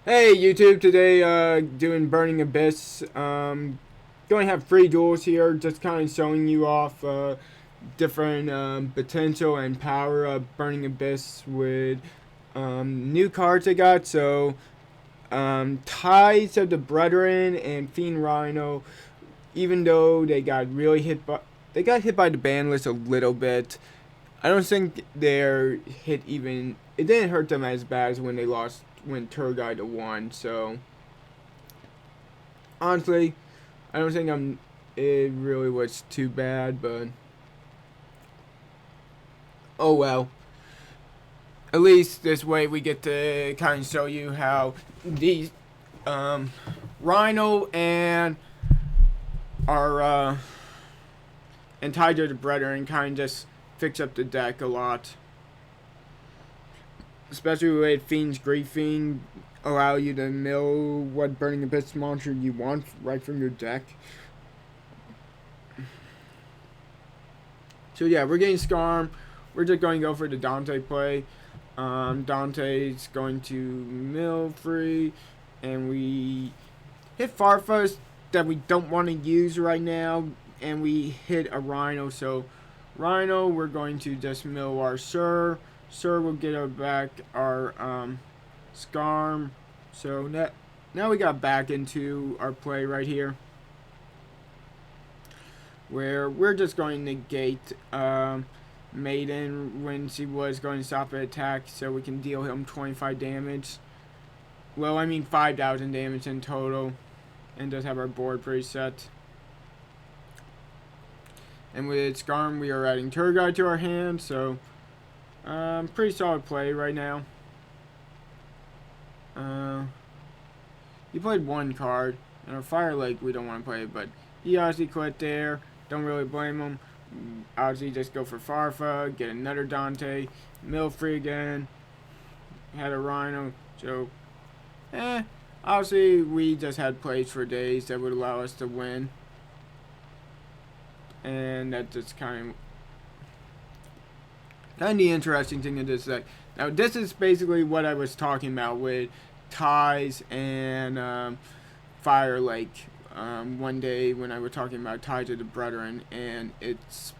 Hey YouTube, today doing Burning Abyss. Going to have free duels here, just kind of showing you off different potential and power of Burning Abyss with new cards I got. So Ties of the Brethren and Fiend Rhino, even though they got hit by the ban list a little bit. I don't think they're hit even. It didn't hurt them as bad as when they lost when Turgai to one. So honestly, I don't think It really was too bad, but oh well. At least this way we get to kind of show you how these um, Rhino and our and Tiger the Brethren kind of just fix up the deck a lot. Especially with Fiend's Griefing, allow you to mill what Burning Abyss monster you want right from your deck. So yeah, we're getting Scarm. We're just going to go for the Dante play. Dante's going to mill free, and we hit Farfus that we don't want to use right now, and we hit a Rhino. So Rhino, we're going to just mill our Sir. Sir will get our back our Scarm. So now we got back into our play right here, where we're just going to negate Maiden when she was going to stop an attack, so we can deal him 25 damage. Well, I mean 5,000 damage in total, and just have our board preset. And with Scarm, we are adding Turgai to our hand, so pretty solid play right now. He played one card, and our Fire Lake we don't want to play, but he obviously quit there. Don't really blame him. Obviously, just go for Farfa, get another Dante, mill free again. Had a Rhino, so obviously we just had plays for days that would allow us to win, and that just kind of the interesting thing in this deck. Now, this is basically what I was talking about with Ties and Fire Lake. One day when I was talking about Ties of the Brethren and its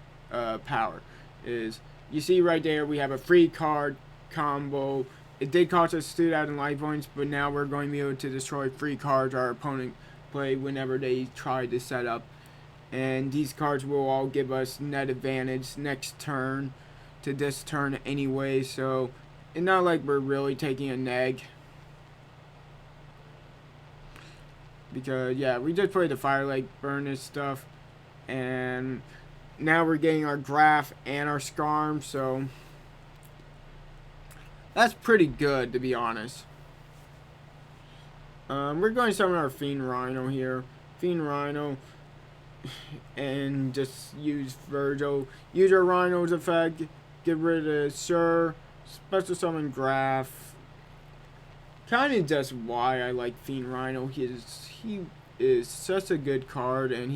power is, you see right there we have a free card combo. It did cost us 2,000 life points, but now we're going to be able to destroy free cards our opponent play whenever they try to set up, and these cards will all give us net advantage next turn to this turn anyway, so it's not like we're really taking a neg. Because yeah, we just played the Fire Lake, burn this stuff, and now we're getting our Graph and our Scarm, so that's pretty good, to be honest. We're going to summon our Fiend Rhino here. Fiend Rhino, and just use Virgil. Use our Rhino's effect, get rid of Sir, special summon Graph. Kind of just why I like Fiend Rhino. He is such a good card, and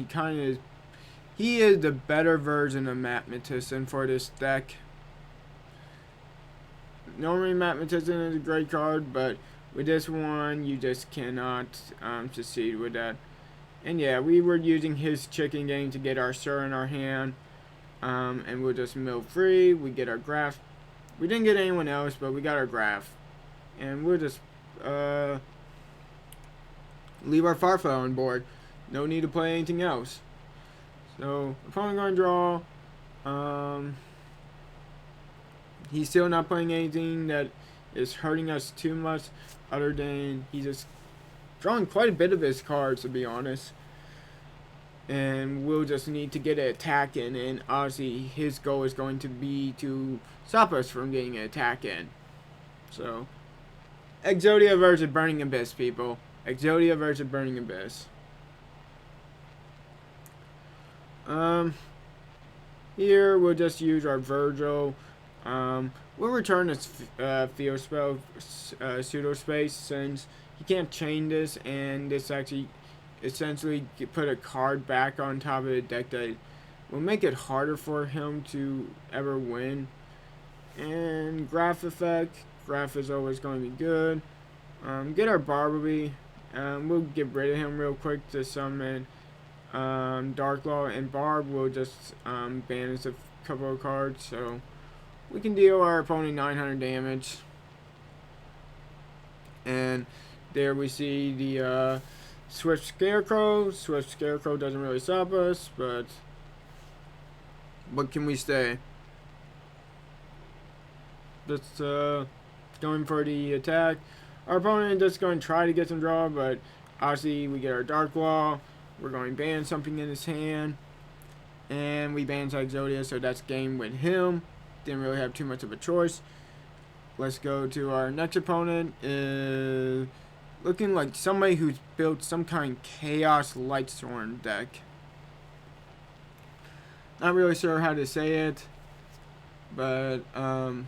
he is the better version of Mathematician for this deck. Normally Mathematician is a great card, but with this one you just cannot succeed with that. And yeah, we were using his chicken game to get our Sir in our hand, and we'll just mill free. We get our Graph. We didn't get anyone else, but we got our Graph, and we'll just leave our Farfa on board. No need to play anything else. So opponent going to draw. He's still not playing anything that is hurting us too much, other than he's just drawing quite a bit of his cards, to be honest. And we'll just need to get an attack in, and obviously his goal is going to be to stop us from getting an attack in. So Exodia versus Burning Abyss, people. Exodia versus Burning Abyss. Here we'll just use our Virgil. We'll return this field spell, pseudo space, since he can't chain this, and this actually essentially put a card back on top of the deck that will make it harder for him to ever win. And Graph effect. Graph is always going to be good. get our Bartleby. We'll get rid of him real quick to summon Dark Law, and Barb will just banish a couple of cards, so we can deal our opponent 900 damage. And there we see the Swift Scarecrow. Swift Scarecrow doesn't really stop us, but what can we say? Just going for the attack. Our opponent is going to try to get some draw, but obviously we get our Dark Law. We're going to ban something in his hand, and we ban Exodia, so that's game with him. Didn't really have too much of a choice. Let's go to our next opponent. Looking like somebody who's built some kind of Chaos Lightstorm deck. Not really sure how to say it, but kind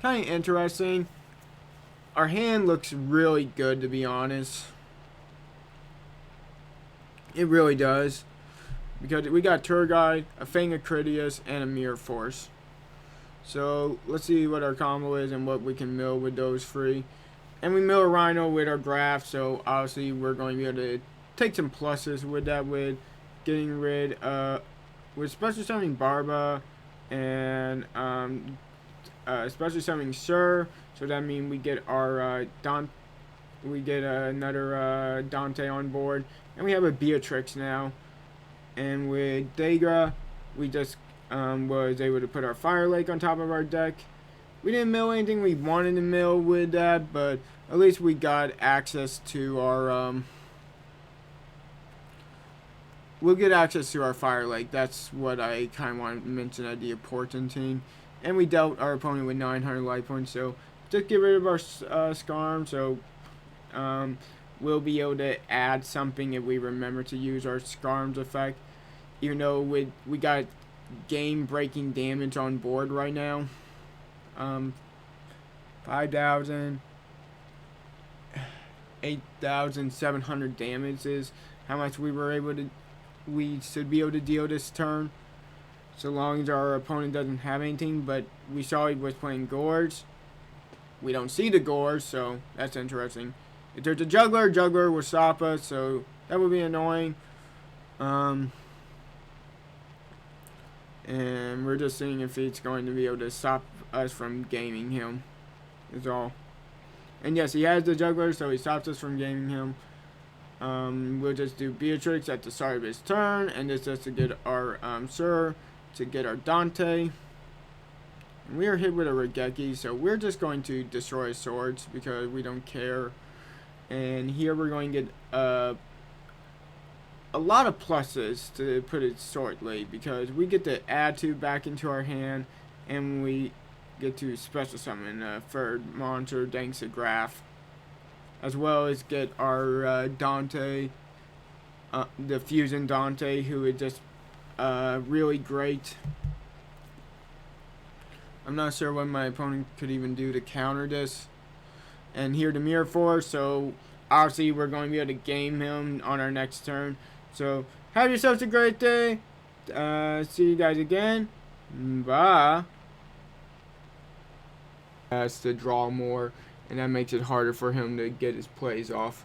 of interesting. Our hand looks really good, to be honest. It really does, because we got Tour Guide, a Fang of Critias, and a Mirror Force. So let's see what our combo is and what we can mill with those three. And we mill a Rhino with our Graph, so obviously we're going to be able to take some pluses with that, with getting rid with special summoning Barba and special summoning Sir. So that means we get our another Dante on board, and we have a Beatrix now. And with Dagra, we just was able to put our Fire Lake on top of our deck. We didn't mill anything we wanted to mill with that, but at least we got access to our we'll get access to our Fire Lake. That's what I kind of want to mention at the important thing. And we dealt our opponent with 900 life points, so just get rid of our Scarm, so we'll be able to add something if we remember to use our Scarm's effect. Even though we got game-breaking damage on board right now. 5,000, 8,700 damage is how much we should be able to deal this turn, so long as our opponent doesn't have anything. But we saw he was playing Gores. We don't see the Gores, so that's interesting. If there's a Juggler will stop us, so that would be annoying. And we're just seeing if it's going to be able to stop us from gaming him, is all. And yes, he has the Juggler, so he stops us from gaming him. We'll just do Beatrix at the start of his turn, and this just to get our Sir, to get our Dante. And we are hit with a Regeki, so we're just going to destroy swords because we don't care. And here we're going to get a lot of pluses, to put it shortly, because we get to add 2 back into our hand, and we get to special summon a third monster thanks to Graph, as well as get our Dante, the Fusion Dante, who is just really great. I'm not sure what my opponent could even do to counter this. And here the Mirror Force, so obviously we're going to be able to game him on our next turn. So have yourselves a great day. See you guys again. Bye. Has to draw more, and that makes it harder for him to get his plays off.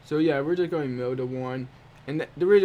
So yeah, we're just going to mill to 1. And the reason